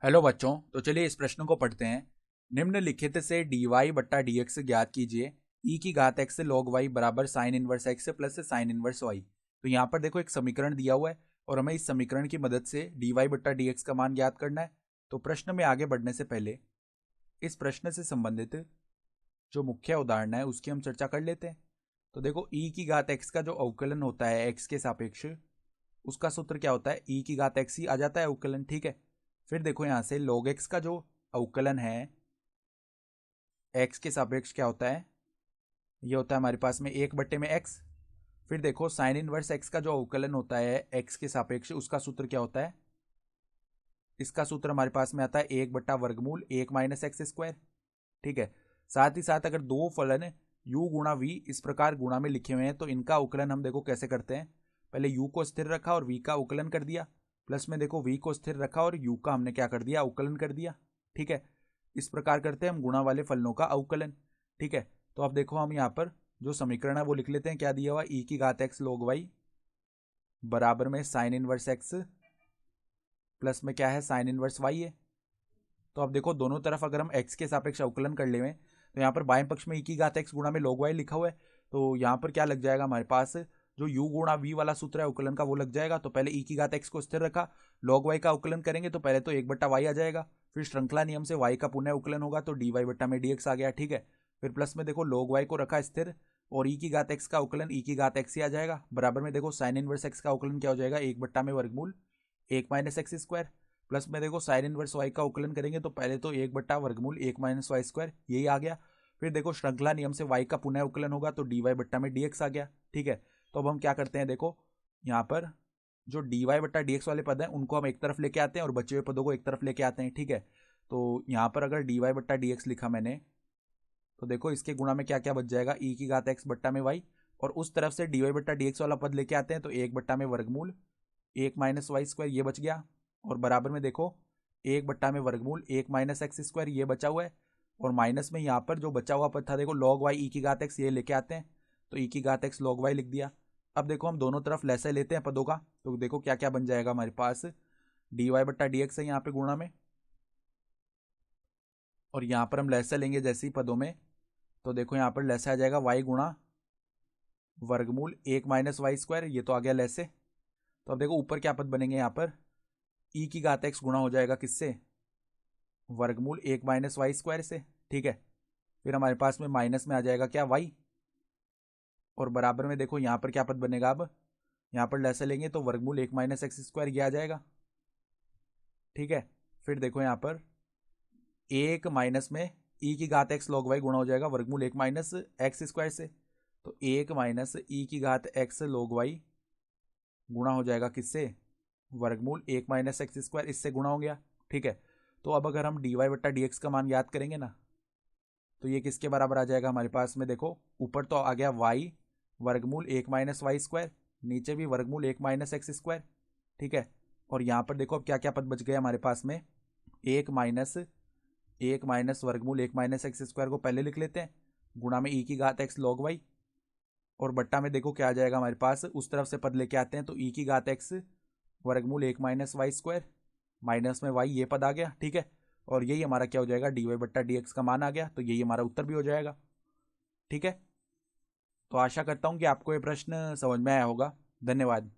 Hello बच्चों, तो चलिए इस प्रश्न को पढ़ते हैं। निम्नलिखित से डी वाई बट्टा डी एक्स ज्ञात कीजिए। ई की घात एक्स लॉग वाई बराबर sine inverse x plus sine inverse y. तो यहाँ पर देखो एक समीकरण दिया हुआ है और हमें इस समीकरण की मदद से डी वाई बट्टा डी एक्स का मान ज्ञात करना है। तो प्रश्न में आगे बढ़ने से पहले इस प्रश्न से संबंधित जो मुख्य उदाहरण है उसकी हम चर्चा कर लेते हैं। तो देखो ई की घात एक्स का जो अवकलन होता है एक्स के सापेक्ष, उसका सूत्र क्या होता है, ई की घात एक्स ही आ जाता है अवकलन। ठीक है, फिर देखो यहां से log x का जो अवकलन है x के सापेक्ष क्या होता है, ये होता है हमारे पास में 1/x। फिर देखो साइन इनवर्स x का जो अवकलन होता है x के सापेक्ष, उसका सूत्र क्या होता है, इसका सूत्र हमारे पास में आता है 1/वर्गमूल 1 माइनस एक्स स्क्वायर। ठीक है, साथ ही साथ अगर दो फलन u गुणा v इस प्रकार गुणा में लिखे हुए हैं तो इनका अवकलन हम देखो कैसे करते हैं। पहले u को स्थिर रखा और v का अवकलन कर दिया, प्लस में देखो v को स्थिर रखा और u का हमने क्या कर दिया, अवकलन कर दिया। ठीक है, इस प्रकार करते हैं हम गुणा वाले फलनों का अवकलन। ठीक है, तो अब देखो हम यहाँ पर जो समीकरण है वो लिख लेते हैं। क्या दिया हुआ, ई की घात एक्स लॉग वाई बराबर में साइन इनवर्स एक्स प्लस में क्या है, साइन इनवर्स वाई है। तो अब देखो दोनों तरफ अगर हम x के सापेक्ष अवकलन कर ले तो यहाँ पर बाएं पक्ष में e की घात x गुणा में log y लिखा हुआ है। तो यहाँ पर क्या लग जाएगा, हमारे पास जो u गुणा v वाला सूत्र है अवकलन का वो लग जाएगा। तो पहले e की घात x को स्थिर रखा, log y का अवकलन करेंगे तो पहले तो 1/y आ जाएगा, फिर श्रृंखला नियम से y का पुनः अवकलन होगा तो dy बट्टा में dx आ गया। ठीक है, फिर प्लस में देखो log y को रखा स्थिर और e की घात x का अवकलन e की घात x ही आ जाएगा। बराबर में देखो साइन इनवर्स x का अवकलन क्या हो जाएगा, 1/वर्गमूल 1 माइनस एक्स स्क्वायर। प्लस में देखो साइन इनवर्स वाई का अवकलन करेंगे तो पहले तो 1/वर्गमूल 1 माइनस वाई स्क्वायर, यही आ गया। फिर देखो श्रृंखला नियम से वाई का पुनः अवकलन होगा तो डी वाई बट्टा में dx आ गया। ठीक है, तो अब हम क्या करते हैं, देखो यहाँ पर जो डी वाई बट्टा dx वाले पद हैं उनको हम एक तरफ लेके आते हैं और बचे हुए पदों को एक तरफ लेके आते हैं। ठीक है, तो यहाँ पर अगर डी वाई बट्टा dx लिखा मैंने तो देखो इसके गुणा में क्या क्या बच जाएगा, ई की घात एक्स बट्टा में वाई, और उस तरफ से डी वाई बट्टा dx वाला पद लेके आते हैं तो 1/वर्गमूल 1 माइनस वाई स्क्वायर ये बच गया। और बराबर में देखो 1/वर्गमूल 1 माइनस एक्स स्क्वायर ये बचा हुआ है, और माइनस में यहाँ पर जो बचा हुआ पद था देखो log वाई ई की घात एक्स ये लेके आते हैं तो ई की घात एक्स log वाई लिख दिया। अब देखो हम दोनों तरफ लैसे लेते हैं पदों का, तो देखो क्या क्या बन जाएगा हमारे पास, डी वाई बट्टा डी एक्स है यहाँ पे गुणा में, और यहाँ पर हम लैसे लेंगे जैसे ही पदों में, तो देखो यहाँ पर लैसे आ जाएगा वाई गुणा वर्गमूल 1 माइनस वाई स्क्वायर, ये तो आ गया लैसे। तो अब देखो ऊपर क्या पद बनेंगे, यहाँ पर ई की घात एक्स गुणा हो जाएगा किससे, वर्गमूल 1 माइनस वाई स्क्वायर से। ठीक है, फिर हमारे पास में माइनस में आ जाएगा क्या, वाई, और बराबर में देखो यहाँ पर क्या पद बनेगा, अब यहाँ पर लैसे लेंगे तो वर्गमूल 1 माइनस एक्स स्क्वायर ये आ जाएगा। ठीक है, फिर देखो यहाँ पर 1 माइनस में ई की घात एक्स लॉग वाई गुणा हो जाएगा वर्गमूल 1 माइनस एक्स स्क्वायर से, तो 1 माइनस ई की घात एक्स लॉग वाई गुणा हो जाएगा किससे, वर्गमूल 1 माइनस एक्स स्क्वायर, इससे गुणा हो गया। ठीक है, तो अब अगर हम डी वाई बट्टा डी एक्स का मान याद करेंगे ना तो ये किसके बराबर आ जाएगा हमारे पास में, देखो ऊपर तो आ गया वाई वर्गमूल 1 माइनस वाई स्क्वायर, नीचे भी वर्गमूल 1 माइनस एक्स स्क्वायर। ठीक है, और यहाँ पर देखो अब क्या क्या पद बच गए हमारे पास में, 1 माइनस वर्गमूल 1 माइनस एक्स स्क्वायर को पहले लिख लेते हैं, गुणा में ई की घात एक्स लॉग वाई, और बट्टा में देखो क्या आ जाएगा हमारे पास, उस तरफ से पद लेके आते हैं तो ई की घात एक्स वर्गमूल 1 माइनस वाई स्क्वायर, माइनस में वाई ये पद आ गया। ठीक है, और यही हमारा क्या हो जाएगा, डी वाई बट्टा डी एक्स का मान आ गया, तो यही हमारा उत्तर भी हो जाएगा। ठीक है, तो आशा करता हूँ कि आपको ये प्रश्न समझ में आया होगा। धन्यवाद।